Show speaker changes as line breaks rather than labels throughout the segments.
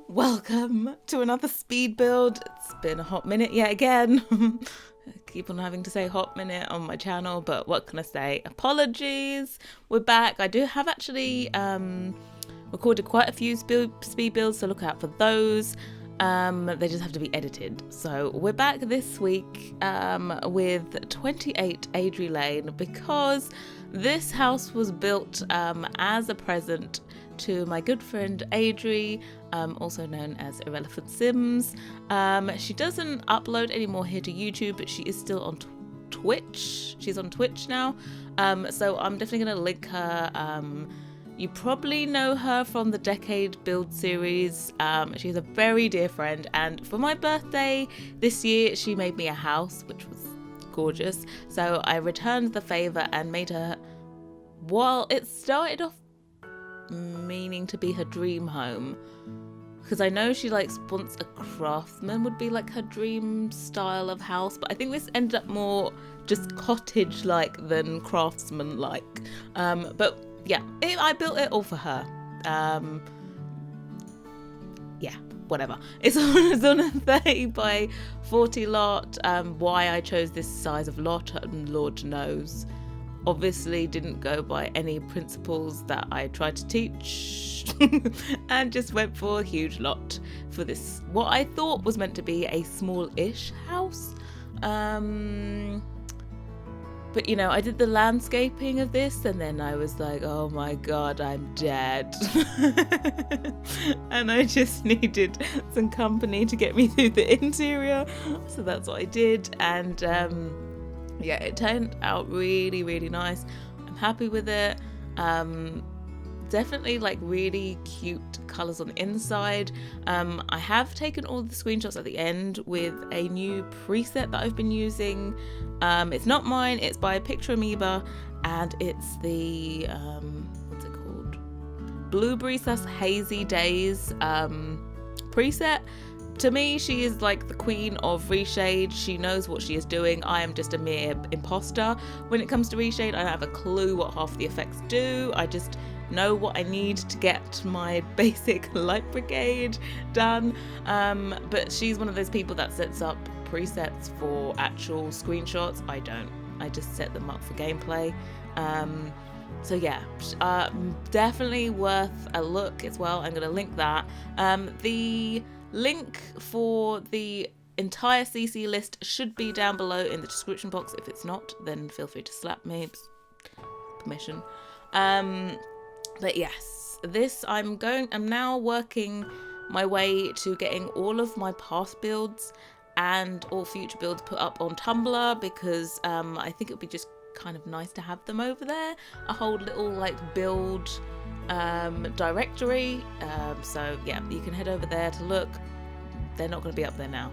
Welcome to another speed build. It's been a hot minute yet again. I keep on having to say hot minute on my channel, but what can I say? Apologies. We're back. I do have actually recorded quite a few speed builds, so look out for those. They just have to be edited. So we're back this week with 28 Adri Lane because this house was built as a present to my good friend Adri, also known as Irrelevant Sims. She doesn't upload anymore here to YouTube, but she is still on Twitch. She's on Twitch now, so I'm definitely going to link her. You probably know her from the Decade Build series. She's a very dear friend, and for my birthday this year she made me a house, which was gorgeous, so I returned the favour and made her, well, it started off meaning to be her dream home, because I know she wants a craftsman would be like her dream style of house, but I think this ended up more just cottage like than craftsman like. But yeah, I built it all for her. Yeah, whatever. It's on a 30 by 40 lot. Why I chose this size of lot, Lord knows. Obviously didn't go by any principles that I tried to teach and just went for a huge lot for this, what I thought was meant to be a small-ish house. But you know, I did the landscaping of this and then I was like, oh my god, I'm dead. And I just needed some company to get me through the interior, so that's what I did. And yeah, it turned out really, really nice. I'm happy with it. Definitely really cute colours on the inside. I have taken all the screenshots at the end with a new preset that I've been using. It's not mine, it's by Picture Amoeba, and it's the what's it called? Blueberry / Hazy Days preset. To me, she is like the queen of reshade. She knows what she is doing. I am just a mere imposter when it comes to reshade. I don't have a clue what half the effects do. I just know what I need to get my basic light brigade done. But she's one of those people that sets up presets for actual screenshots. I don't. I just set them up for gameplay. So yeah, definitely worth a look as well. I'm going to link that. The link for the entire CC list should be down below in the description box. If it's not, then feel free to slap me. Permission. But yes, this I'm now working my way to getting all of my past builds and all future builds put up on Tumblr, because I think it would be just kind of nice to have them over there. A whole little build directory. So yeah, you can head over there to look. They're not going to be up there now.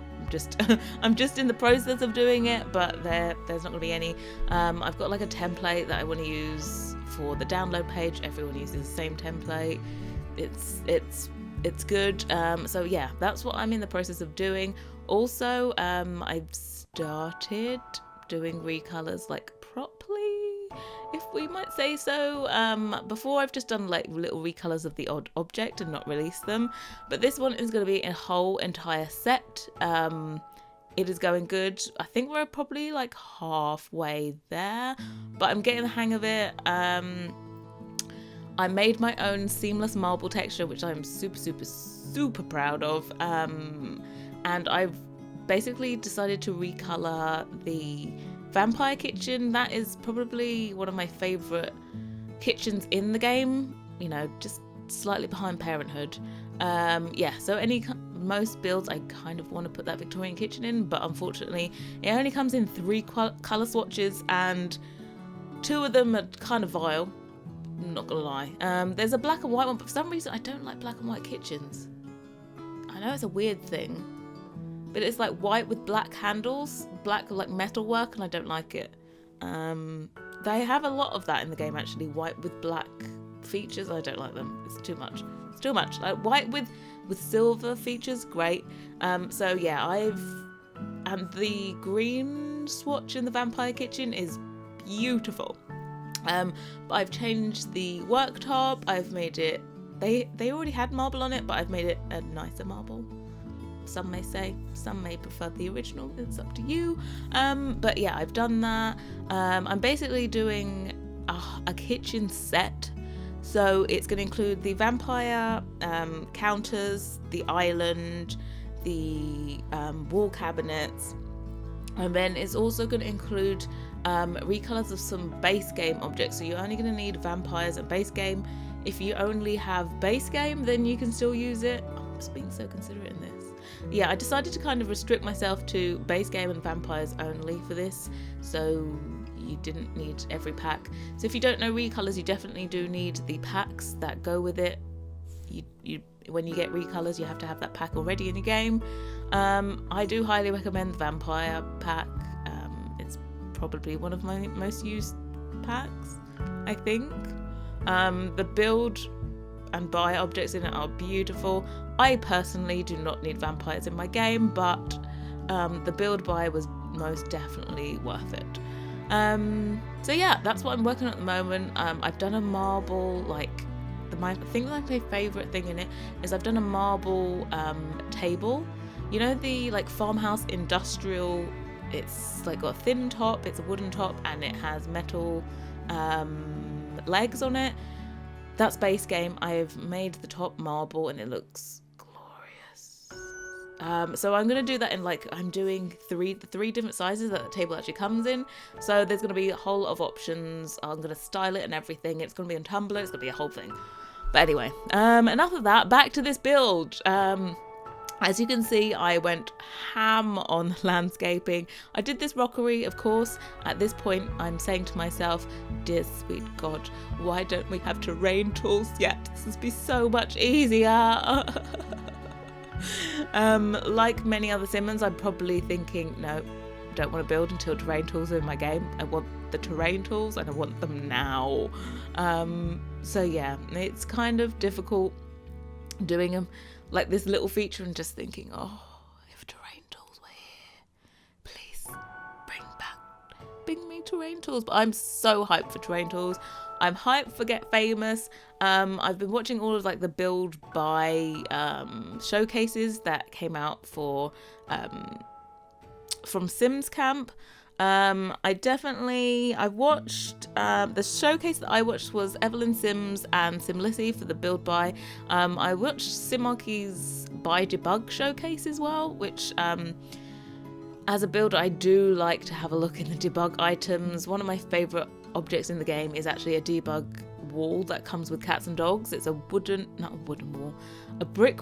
I'm just in the process of doing it, but there's not going to be any. I've got a template that I want to use for the download page. Everyone uses the same template. It's good. So yeah, that's what I'm in the process of doing. Also, I've started doing recolors properly, if we might say so. Before I've just done little recolors of the odd object and not released them, but this one is going to be a whole entire set. It is going good. I think we're probably halfway there, but I'm getting the hang of it. I made my own seamless marble texture, which I'm super proud of, and I've basically decided to recolor the vampire kitchen. That is probably one of my favorite kitchens in the game, you know, just slightly behind Parenthood. Yeah, so most builds I kind of want to put that Victorian kitchen in, but unfortunately it only comes in 3 color swatches and 2 of them are kind of vile, I'm not gonna lie. There's a black and white one, but for some reason I don't like black and white kitchens. I know it's a weird thing, but it's white with black handles, black metal work, and I don't like it. They have a lot of that in the game actually, white with black features. I don't like them. It's too much. It's too much. White with silver features, great. So yeah, and the green swatch in the vampire kitchen is beautiful. But I've changed the worktop. I've made it they already had marble on it, but I've made it a nicer marble. Some may say, some may prefer the original. It's up to you. But yeah, I've done that. I'm basically doing a kitchen set. So it's going to include the vampire counters, the island, the wall cabinets, and then it's also going to include recolors of some base game objects. So you're only going to need vampires and base game. If you only have base game, then you can still use it. I'm just being so considerate in this. Yeah, I decided to kind of restrict myself to base game and vampires only for this, so you didn't need every pack. So if you don't know recolors, you definitely do need the packs that go with it. You when you get recolors, you have to have that pack already in your game. I do highly recommend the vampire pack. It's probably one of my most used packs, I think. The build and buy objects in it are beautiful. I personally do not need vampires in my game, but the build buy was most definitely worth it. So yeah, that's what I'm working on at the moment. I've done a marble, like I think my favourite thing in it is I've done a marble table. You know, the like farmhouse industrial, it's like got a thin top, it's a wooden top, and it has metal legs on it. That's base game. I've made the top marble and it looks glorious. So I'm going to do that in I'm doing three different sizes that the table actually comes in. So there's going to be a whole of options. I'm going to style it and everything. It's going to be on Tumblr. It's going to be a whole thing. But anyway, enough of that. Back to this build. As you can see, I went ham on landscaping. I did this rockery, of course. At this point, I'm saying to myself, dear sweet God, why don't we have terrain tools yet? This would be so much easier. Like many other Simmons, I'm probably thinking, no, don't want to build until terrain tools are in my game. I want the terrain tools and I want them now. So yeah, it's kind of difficult doing them like this little feature and just thinking, oh, if terrain tools were here, please bring me terrain tools. But I'm so hyped for terrain tools. I'm hyped for Get Famous. I've been watching all of the build by showcases that came out for from Sims Camp. I watched the showcase that I watched was Evelyn Sims and Simlissy for the build buy. I watched Simarchy's buy debug showcase as well, which as a builder I do like to have a look in the debug items. One of my favourite objects in the game is actually a debug wall that comes with cats and dogs. It's a brick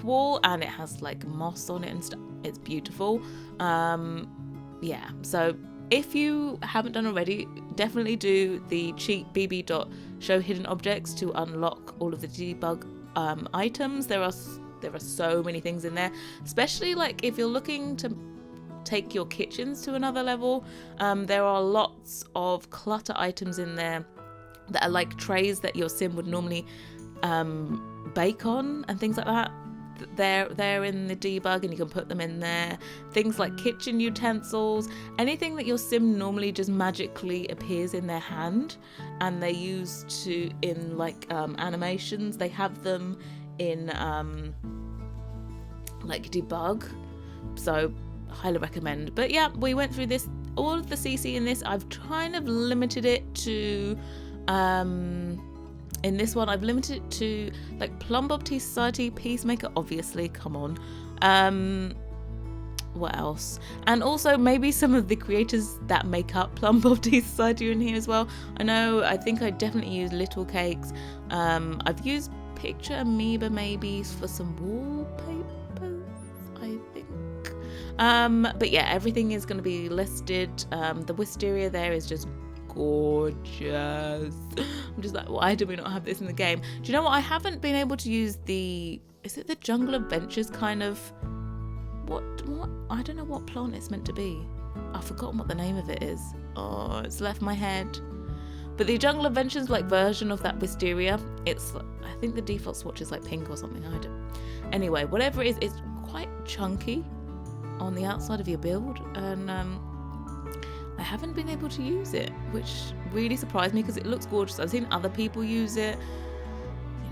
wall, and it has moss on it and stuff. It's beautiful. Yeah, so if you haven't done already, definitely do the cheat bb.show hidden objects to unlock all of the debug items. There are so many things in there, especially if you're looking to take your kitchens to another level. There are lots of clutter items in there that are trays that your sim would normally bake on and things like that. They're in the debug and you can put them in there. Things like kitchen utensils, anything that your sim normally just magically appears in their hand and they're used to in animations, they have them in debug. So highly recommend. But yeah, we went through this, all of the CC in this. I've kind of limited it to in this one, I've limited it to Plum Bob Tea Society, Peacemaker, obviously, come on. What else? And also maybe some of the creators that make up Plum Bob Tea Society are in here as well. I think I definitely use Little Cakes. I've used Picture Amoeba maybe for some wallpapers, I think. But yeah, everything is going to be listed. The wisteria there is just gorgeous. I'm just why do we not have this in the game? Do you know what? I haven't been able to use is it the Jungle Adventures kind of, what I don't know what plant it's meant to be. I've forgotten what the name of it is. Oh, it's left my head. But the Jungle Adventures version of that wisteria, I think the default swatch is pink or something. Anyway, whatever it is, it's quite chunky on the outside of your build, and I haven't been able to use it, which really surprised me because it looks gorgeous. I've seen other people use it.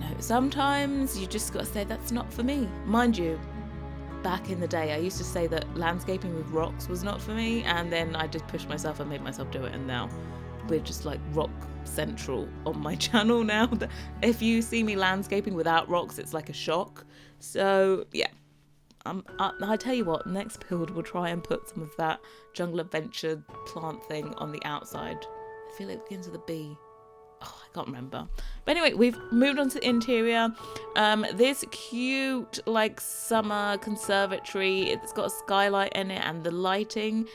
know, sometimes you just got to say that's not for me. Mind you, back in the day, I used to say that landscaping with rocks was not for me, and then I just pushed myself and made myself do it, and now we're just like rock central on my channel now. If you see me landscaping without rocks, it's like a shock. So yeah, I tell you what, next build we'll try and put some of that jungle adventure plant thing on the outside. I feel it begins with a B. Oh, I can't remember. But anyway, we've moved on to the interior. This cute like summer conservatory, it's got a skylight in it, and the lighting,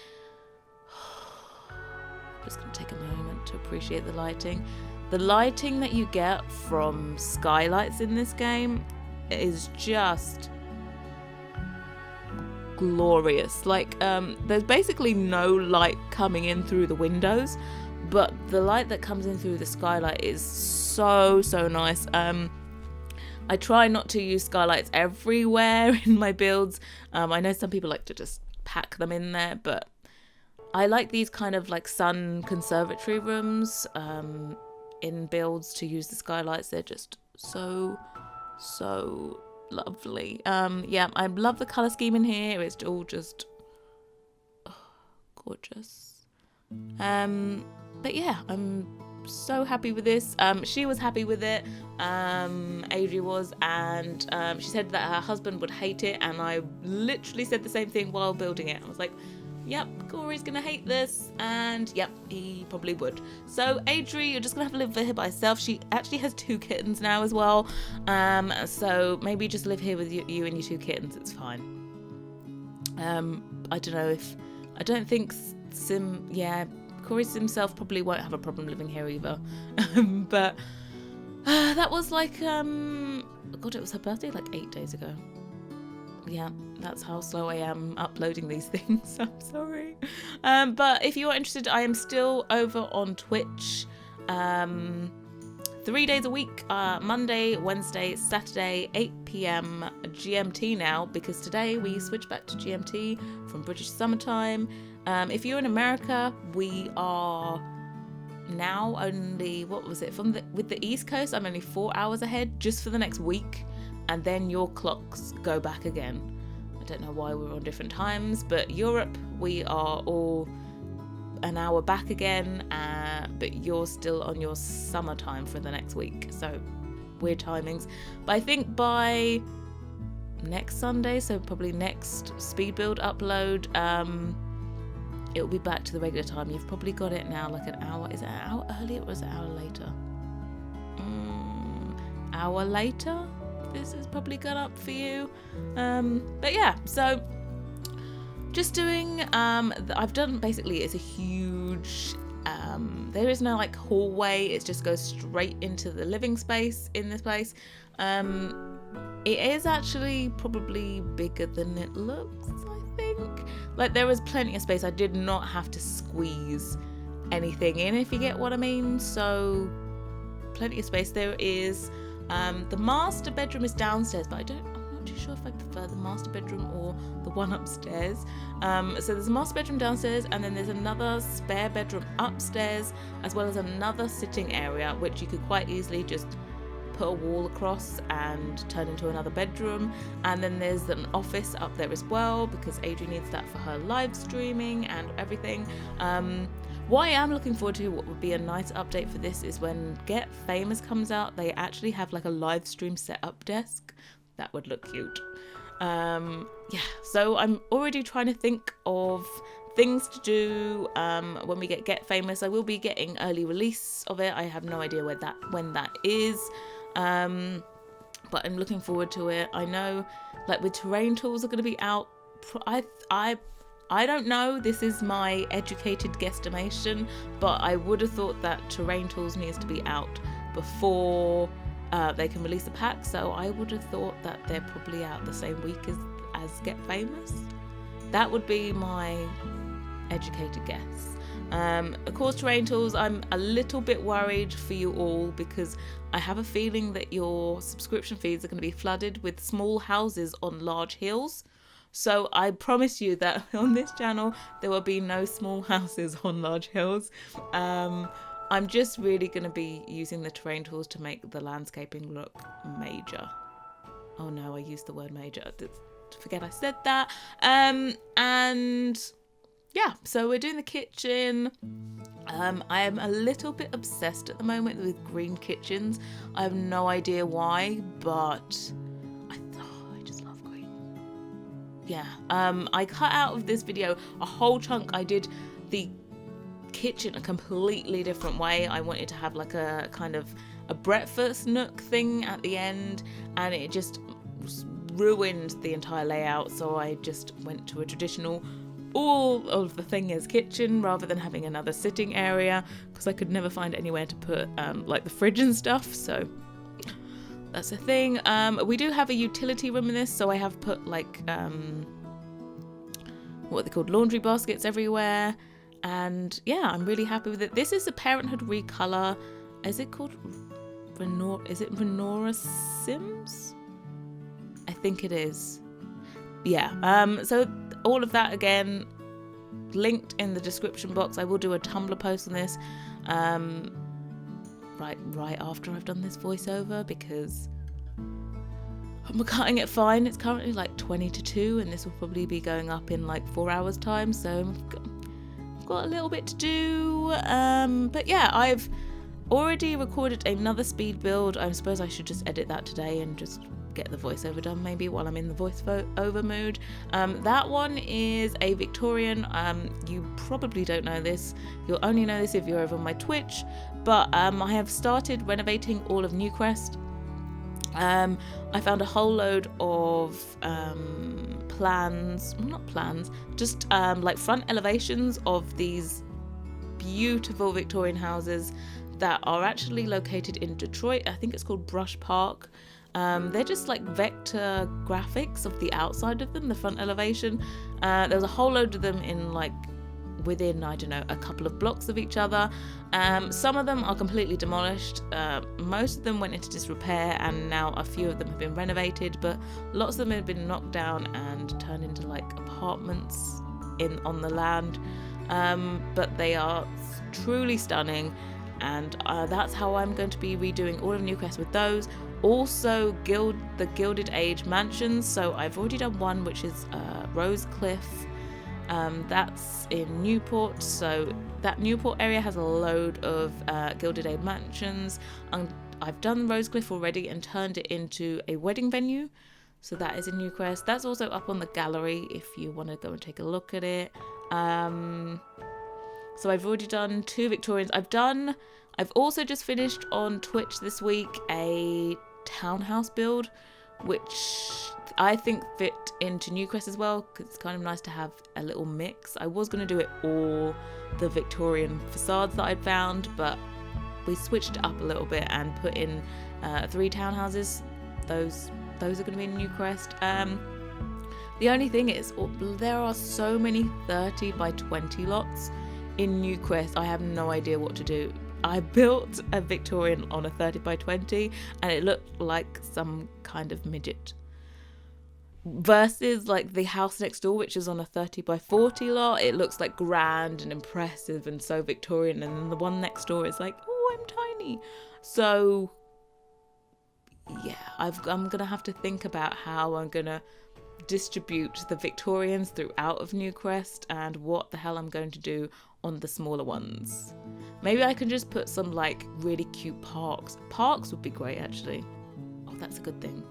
I'm just gonna take a moment to appreciate the lighting. The lighting that you get from skylights in this game is just glorious. Like there's basically no light coming in through the windows, but the light that comes in through the skylight is so nice. I try not to use skylights everywhere in my builds. I know some people like to just pack them in there, but I like these kind of like sun conservatory rooms in builds to use the skylights. They're just so lovely. Yeah, I love the color scheme in here. It's all just gorgeous. But yeah, I'm so happy with this. She was happy with it, Adri was, and she said that her husband would hate it, and I literally said the same thing while building it. I was like, yep, Corey's gonna hate this, and yep, he probably would. So Adri, you're just gonna have to live here by herself. She actually has 2 kittens now as well, so maybe just live here with you and your 2 kittens. It's fine. I don't think Corey himself probably won't have a problem living here either. But that was like God, it was her birthday like 8 days ago. Yeah, that's how slow I am uploading these things. I'm sorry. But if you are interested, I am still over on Twitch 3 days a week, Monday, Wednesday, Saturday, 8 p.m. GMT now, because today we switched back to GMT from British summertime. If you're in America, we are now only, with the East Coast, I'm only 4 hours ahead just for the next week, and then your clocks go back again. I don't know why we're on different times, but Europe, we are all an hour back again, but you're still on your summertime for the next week, so weird timings. But I think by next Sunday, so probably next speed build upload, it'll be back to the regular time. You've probably got it now like an hour. Is it an hour earlier or is it an hour later? Hour later? This has probably gone up for you. But yeah, so just doing, I've done basically, it's a huge, there is no like hallway. It just goes straight into the living space in this place. It is actually probably bigger than it looks, I think. Like there was plenty of space. I did not have to squeeze anything in, if you get what I mean. So plenty of space. There is the master bedroom is downstairs, but I'm not too sure if I prefer the master bedroom or the one upstairs. So there's a master bedroom downstairs, and then there's another spare bedroom upstairs, as well as another sitting area, which you could quite easily just put a wall across and turn into another bedroom. And then there's an office up there as well, because Adri needs that for her live streaming and everything. What I am looking forward to, what would be a nice update for this, is when Get Famous comes out, they actually have like a live stream setup desk. That would look cute. Yeah, so I'm already trying to think of things to do when we get Famous. I will be getting early release of it. I have no idea when that is. But I'm looking forward to it. I know like with terrain tools are going to be out. I don't know, this is my educated guesstimation, but I would have thought that terrain tools needs to be out before they can release a pack. So I would have thought that they're probably out the same week as Get Famous. That would be my educated guess. Of course, terrain tools, I'm a little bit worried for you all, because I have a feeling that your subscription feeds are going to be flooded with small houses on large hills. So I promise you that on this channel there will be no small houses on large hills. I'm just really going to be using the terrain tools to make the landscaping look major. Oh no, I used the word major. Forget I said that. And yeah, so we're doing the kitchen. I am a little bit obsessed at the moment with green kitchens. I have no idea why, but I just love green. Yeah, I cut out of this video a whole chunk. I did the kitchen a completely different way. I wanted to have like a kind of a breakfast nook thing at the end, and it just ruined the entire layout, so I just went to a traditional all of the thing is kitchen rather than having another sitting area, because I could never find anywhere to put like the fridge and stuff, so that's a thing. We do have a utility room in this, so I have put like what they called laundry baskets everywhere, and yeah, I'm really happy with it. This is a Parenthood recolor. Is it called Renora Sims? I think it is. Yeah, so all of that again linked in the description box. I will do a Tumblr post on this right after I've done this voiceover, because I'm cutting it fine. It's currently like 20 to 2 and this will probably be going up in like 4 hours time, so I've got a little bit to do. But yeah, I've already recorded another speed build. I suppose I should just edit that today and just get the voiceover done maybe while I'm in the voiceover mood. That one is a Victorian. You probably don't know this. You'll only know this if you're over on my Twitch, but I have started renovating all of Newcrest. I found a whole load of just like front elevations of these beautiful Victorian houses that are actually located in Detroit. I think it's called Brush Park. They're just like vector graphics of the outside of them, the front elevation. There's a whole load of them in like within, I don't know, a couple of blocks of each other. Some of them are completely demolished. Most of them went into disrepair, and now a few of them have been renovated, but lots of them have been knocked down and turned into like apartments on the land. But they are truly stunning, and that's how I'm going to be redoing all of Newcrest with those. Also the Gilded Age mansions, so I've already done one which is Rose Cliff. That's in Newport, so that Newport area has a load of Gilded Age mansions. I've done Rose Cliff already and turned it into a wedding venue, so that is in Newcrest. That's also up on the gallery if you want to go and take a look at it. So I've already done 2 Victorians. I've also just finished on Twitch this week a townhouse build, which I think fit into Newcrest as well, because it's kind of nice to have a little mix. I was going to do it all the Victorian facades that I'd found, but we switched it up a little bit and put in 3 townhouses. Those are going to be in Newcrest. The only thing is, there are so many 30 by 20 lots in Newcrest. I have no idea what to do. I built a Victorian on a 30 by 20 and it looked like some kind of midget, versus like the house next door, which is on a 30 by 40 lot. It looks like grand and impressive and so Victorian, and then the one next door is like, oh, I'm tiny. So yeah, I'm gonna have to think about how I'm gonna distribute the Victorians throughout of Newcrest and what the hell I'm going to do on the smaller ones. Maybe I can just put some like really cute parks. Parks would be great actually. Oh, that's a good thing.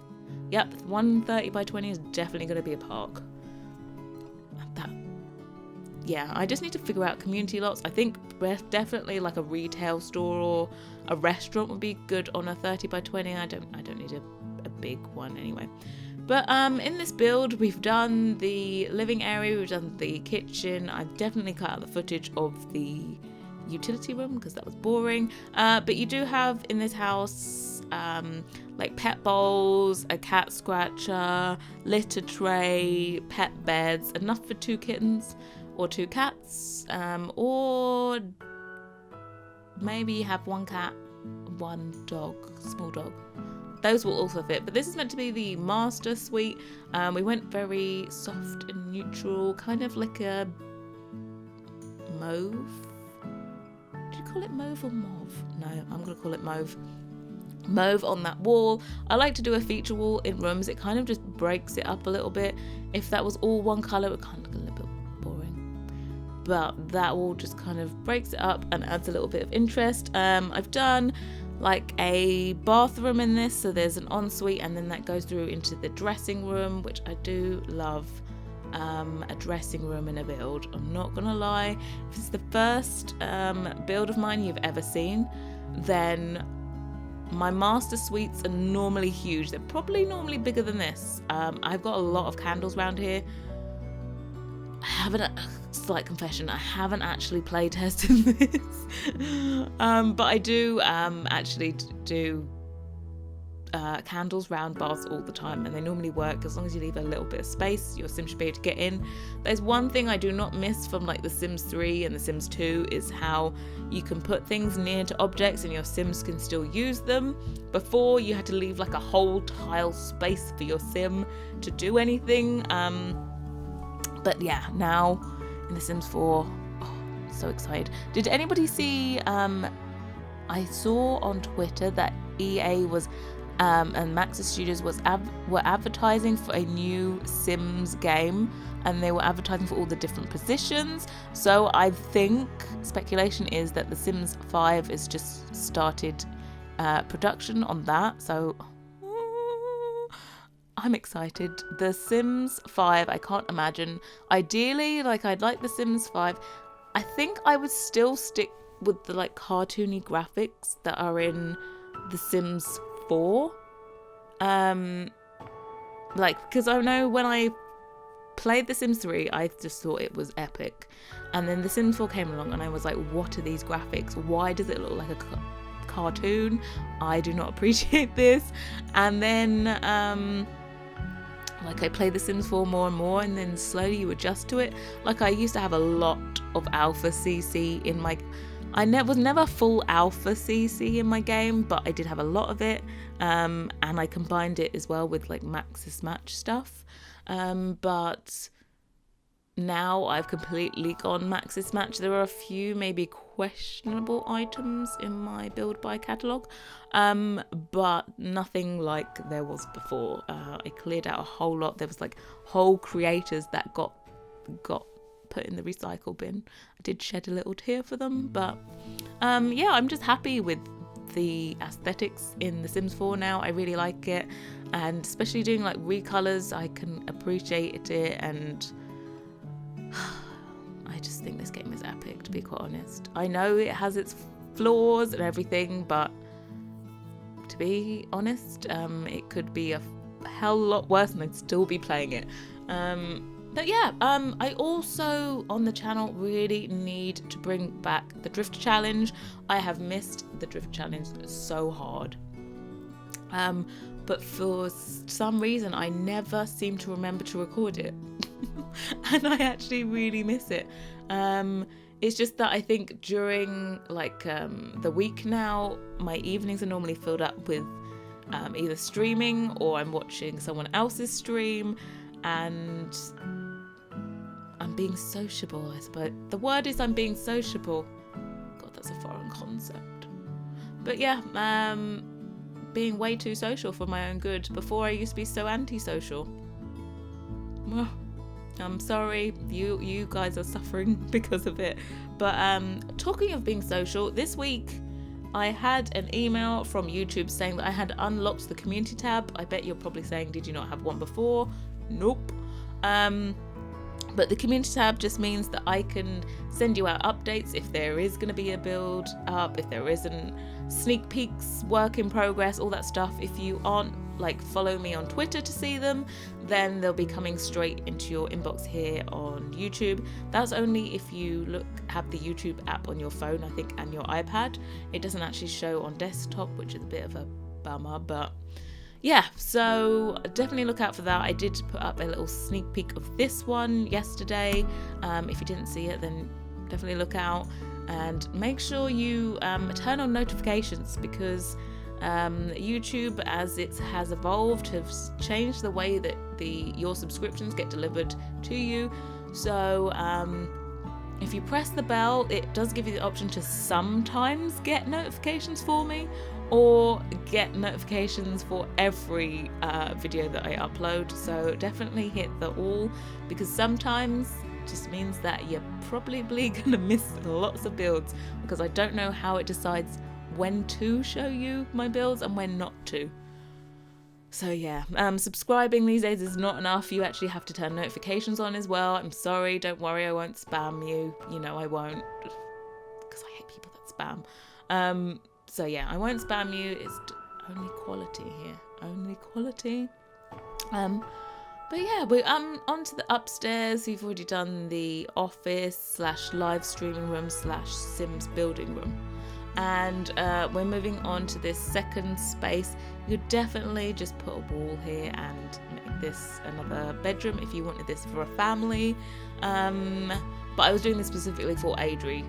Yep, 130 by 20 is definitely going to be a park. Yeah, I just need to figure out community lots. I think definitely like a retail store or a restaurant would be good on a 30 by 20. I don't need a big one anyway. But in this build, we've done the living area, we've done the kitchen. I've definitely cut out the footage of the utility room because that was boring. But you do have in this house like pet bowls, a cat scratcher, litter tray, pet beds, enough for 2 kittens or 2 cats, or maybe you have 1 cat, 1 dog, small dog. Those will also fit, but this is meant to be the master suite. We went very soft and neutral, kind of like a mauve. What do you call it mauve or mauve? No, I'm going to call it mauve. Mauve on that wall. I like to do a feature wall in rooms. It kind of just breaks it up a little bit. If that was all one colour, it would kind of look a little bit boring. But that wall just kind of breaks it up and adds a little bit of interest. I've done like a bathroom in this, so there's an ensuite, and then that goes through into the dressing room, which I do love. A dressing room in a build. I'm not gonna lie, if it's the first build of mine you've ever seen, then my master suites are normally huge. They're probably normally bigger than this. I've got a lot of candles around here. Slight confession, I haven't actually play tested this, but I do actually do candles round baths all the time, and they normally work as long as you leave a little bit of space. Your sim should be able to get in. There's one thing I do not miss from like the Sims 3 and the Sims 2 is how you can put things near to objects and your Sims can still use them. Before, you had to leave like a whole tile space for your Sim to do anything. But yeah, now in the Sims 4, so excited. Did anybody see, I saw on Twitter that EA was and Maxis Studios were advertising for a new Sims game, and they were advertising for all the different positions. So I think speculation is that the Sims 5 is just started production on that. So I'm excited. The Sims 5, I can't imagine. Ideally, like I'd like the Sims 5. I think I would still stick with the like cartoony graphics that are in the Sims 4. Like, because I know when I played the Sims 3, I just thought it was epic. And then the Sims 4 came along and I was like, what are these graphics? Why does it look like a cartoon? I do not appreciate this. And then like I play the Sims 4 more and more, and then slowly you adjust to it. Like I used to have a lot of alpha CC in my... I was never full alpha CC in my game, but I did have a lot of it, and I combined it as well with like Maxis Match stuff. But now I've completely gone Maxis Match. There are a few maybe questionable items in my build by catalogue, but nothing like there was before. I cleared out a whole lot. There was like whole creators that got put in the recycle bin. I did shed a little tear for them, but yeah, I'm just happy with the aesthetics in The Sims 4 now. I really like it, and especially doing like recolors, I can appreciate it, and I just think this game is epic, to be quite honest. I know it has its flaws and everything, but to be honest, it could be a hell lot worse and I'd still be playing it. But yeah, I also on the channel really need to bring back the Drift Challenge. I have missed the Drift Challenge so hard. But for some reason, I never seem to remember to record it. And I actually really miss it. It's just that I think during like the week now, my evenings are normally filled up with either streaming or I'm watching someone else's stream, and I'm being sociable, I suppose. The word is I'm being sociable. God, that's a foreign concept. But yeah, being way too social for my own good. Before I used to be so antisocial. I'm sorry, you guys are suffering because of it. But talking of being social, this week I had an email from YouTube saying that I had unlocked the community tab. I bet you're probably saying, did you not have one before? Nope. But the community tab just means that I can send you out updates if there is going to be a build up, if there isn't, sneak peeks, work in progress, all that stuff. If you aren't like follow me on Twitter to see them, then they'll be coming straight into your inbox here on YouTube. That's only if you have the YouTube app on your phone, I think, and your iPad. It doesn't actually show on desktop, which is a bit of a bummer, but yeah, so definitely look out for that. I did put up a little sneak peek of this one yesterday. If you didn't see it, then definitely look out, and make sure you turn on notifications, because YouTube, as it has evolved, has changed the way that your subscriptions get delivered to you. So if you press the bell, it does give you the option to sometimes get notifications for me, or get notifications for every video that I upload. So definitely hit the all, because sometimes it just means that you're probably gonna miss lots of builds, because I don't know how it decides when to show you my builds and when not to. So yeah, subscribing these days is not enough. You actually have to turn notifications on as well. I'm sorry, don't worry, I won't spam you. You know I won't, because I hate people that spam. So yeah, I won't spam you. It's only quality here, only quality. But yeah, we're onto the upstairs. We've already done the office / live streaming room / Sims building room. And we're moving on to this second space. You could definitely just put a wall here and make this another bedroom if you wanted this for a family. But I was doing this specifically for Adri,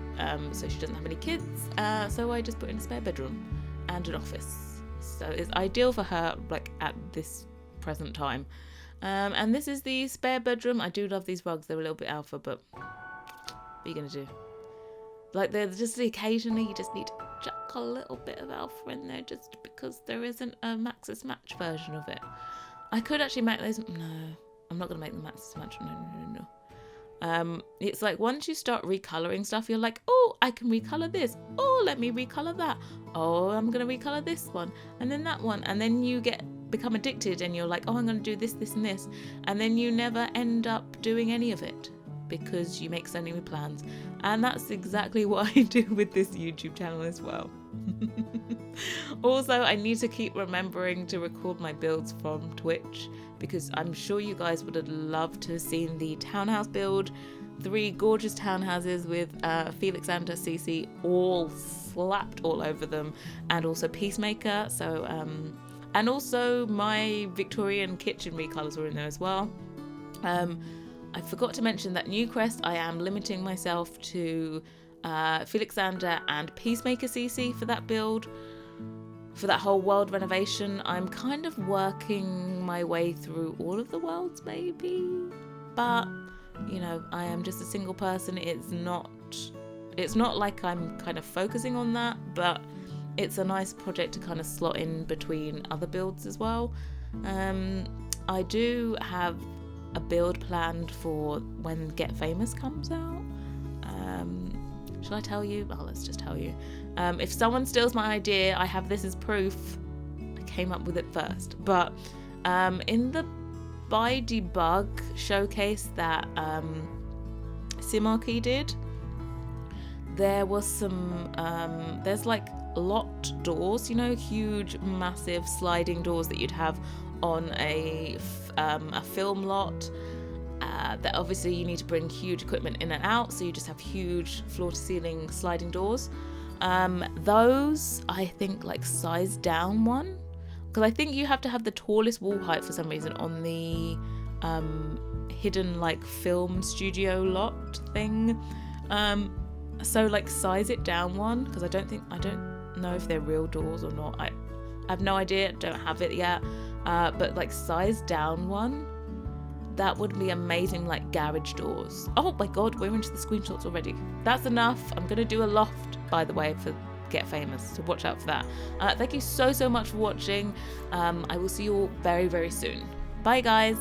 so she doesn't have any kids. So I just put in a spare bedroom and an office. So it's ideal for her, like, at this present time. And this is the spare bedroom. I do love these rugs. They're a little bit alpha, but what are you gonna do? Like, they're just occasionally you just need to chuck a little bit of alpha in there, just because there isn't a Maxis Match version of it. I could actually make those. No, I'm not gonna make the Maxis Match. No. It's like once you start recoloring stuff, you're like, oh, I can recolor this. Oh, let me recolor that. Oh, I'm gonna recolor this one and then that one, and then you become addicted, and you're like, oh, I'm gonna do this, this, and this, and then you never end up doing any of it, because you make so many plans. And that's exactly what I do with this YouTube channel as well. Also, I need to keep remembering to record my builds from Twitch, because I'm sure you guys would have loved to have seen the townhouse build. 3 gorgeous townhouses with Felix and CC all slapped all over them, and also Peacemaker. So and also my Victorian kitchen recolors were in there as well. I forgot to mention that Newcrest, I am limiting myself to Felixander and Peacemaker CC for that build. For that whole world renovation, I'm kind of working my way through all of the worlds maybe. But, you know, I am just a single person. It's not like I'm kind of focusing on that, but it's a nice project to kind of slot in between other builds as well. I do have a build planned for when Get Famous comes out. Shall I tell you? Oh, let's just tell you. If someone steals my idea, I have this as proof. I came up with it first. But in the By Debug showcase that Simarchy did, there was some, there's like locked doors, you know, huge, massive sliding doors that you'd have on a film lot. That obviously you need to bring huge equipment in and out, so you just have huge floor-to-ceiling sliding doors. Those, I think, like size down one, because I think you have to have the tallest wall height for some reason on the hidden like film studio lot thing. So like size it down one, because I don't know if they're real doors or not. I have no idea, don't have it yet. But like size down one, that would be amazing, like garage doors. Oh my god, we're into the screenshots already. That's enough. I'm gonna do a loft, by the way, for Get Famous, so watch out for that. Thank you so much for watching. I will see you all very, very soon. Bye guys.